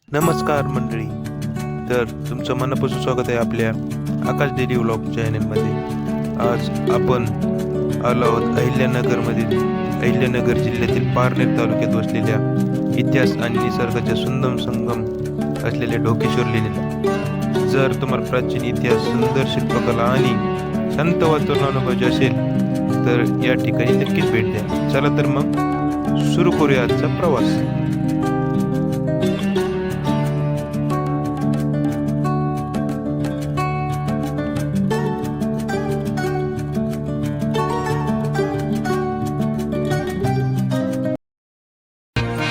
नमस्कार मंडळी. तर तुमचं मनापासून स्वागत आहे आपल्या आकाश डेली व्लॉग चॅनलमध्ये. आज आपण आलो आहोत अहिल्यानगर जिल्ह्यातील पारनेर तालुक्यात वसलेल्या इतिहास आणि निसर्गाच्या सुंदर संगम असलेल्या ढोकेश्वर लेणीला. जर तुम्हाला प्राचीन इतिहास, सुंदर शिल्पकला आणि शांत वातावरण अनुभवायचे असेल तर या ठिकाणी नक्कीच भेट द्या. चला तर मग सुरू करूया आजचा प्रवास.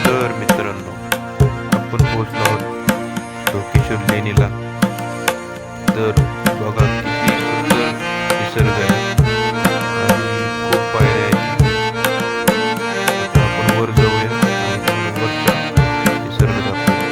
तर मित्रांनो, आपण पोहोचलो आहोत ढोकेश्वर लेणीला. तर बघा किती सुंदर निसर्ग आहे आणि खूप पायऱ्या आहेत. आता आपण वर जाऊया आणि तुम्हाला वरचा निसर्ग दाखवूया.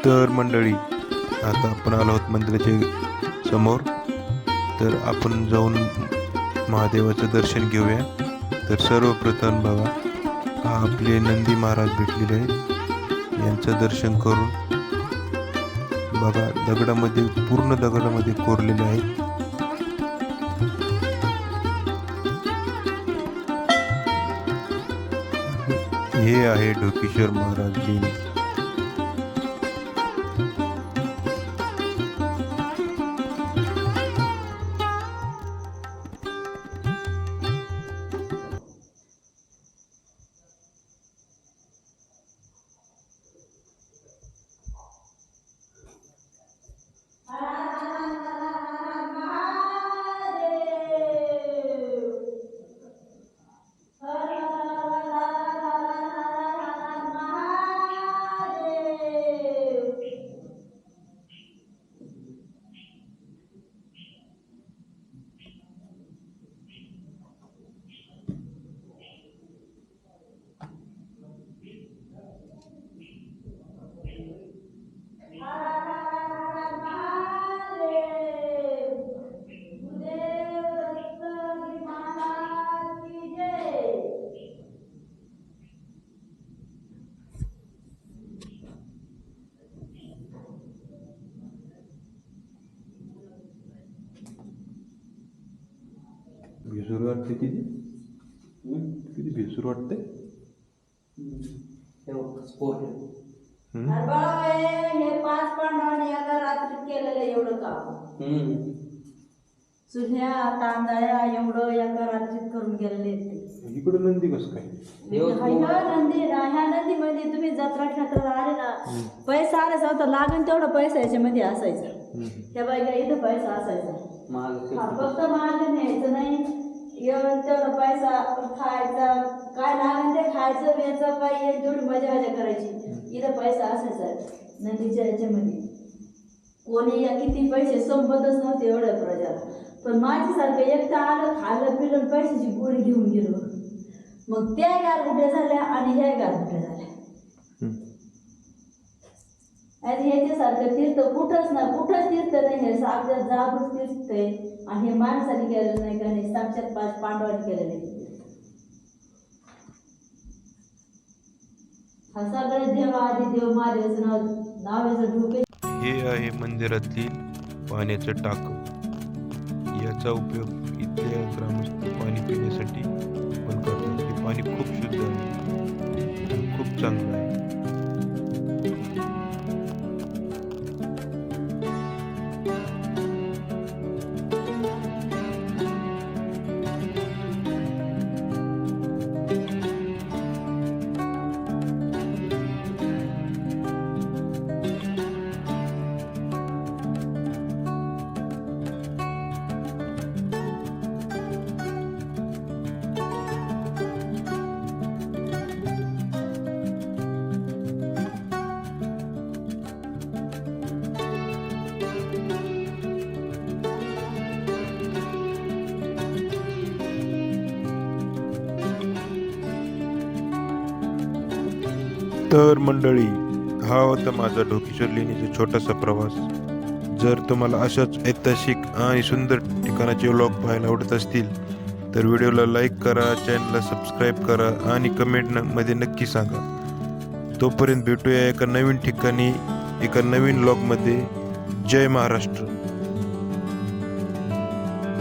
तर मंडळी, आता आपण आलो आहोत मंदिराच्या समोर. तर आपण जाऊन महादेवाचं दर्शन घेऊया. तर सर्वप्रथम बघा, हा आपले नंदी महाराज भेटलेले आहेत. यांचं दर्शन करून बघा, पूर्ण दगडामध्ये कोरलेले आहेत. हे आहे ढोकेश्वर महाराज लेणी. भेसूर वाटते किती किती भेसूर वाटते. हे 5 पांडवांनी एका रात्रीत केलेलं एवढं काम. चुन्या तांदळ्या एवढं एका रात्रीत करून गेलेले ते. इकडे नंदी कसं काय? ह्या नदीमध्ये तुम्ही जत्रा क्षेत्रात आले ना, पैसा आला होता लागेल तेवढा पैसा याच्यामध्ये असायचा. त्या बाईला इथं पैसा असायचा. फक्त महाग न्यायचं नाही, येऊन तेवढा पैसा खायचा, काय लागेल ते खायचं प्यायचं, काय जेवढी मजा करायची. इथं पैसा असायचा नदीच्या याच्यामध्ये. कोणी या किती पैसे संपतच नव्हते एवढ्या प्रजाला. पण माझ्यासारखं एकटा आलं, खाल्लं पिलं, पैशाची गोळी घेऊन गेलो. मग त्या गारगुट्या झाल्या आणि ह्या गारगुट्या झाल्या. आणि ह्याच्यासारखं तीर्थ कुठंच ना कुठंच तीर्थ नाही. हे साक्षात जागृत तीर्थ आहे. आणि हे माणसाने केलेलं नाही का नाही, साक्षात पांडवांनी केलेलं आहे. हा सगळे देव आधी देव महादेवाचं नावाचं डोके. हे आहे मंदिरातील पाण्याचं टाकं. याचा उपयोग इथल्या ग्रामस्थ पाणी पिण्यासाठी पण करतात. हे पाणी खूप शुद्ध आहे आणि खूप चांगलं आहे. तर मंडळी, हा होता माझा ढोकेश्वर लेणीचा छोटासा प्रवास. जर तुम्हाला अशाच ऐतिहासिक आणि सुंदर ठिकाणाचे व्लॉग पाहायला आवडत असतील तर व्हिडिओला लाईक करा, चॅनलला सबस्क्राईब करा आणि कमेंटमध्ये नक्की सांगा. तोपर्यंत भेटूया एका नवीन ठिकाणी, एका नवीन व्लॉगमध्ये. जय महाराष्ट्र.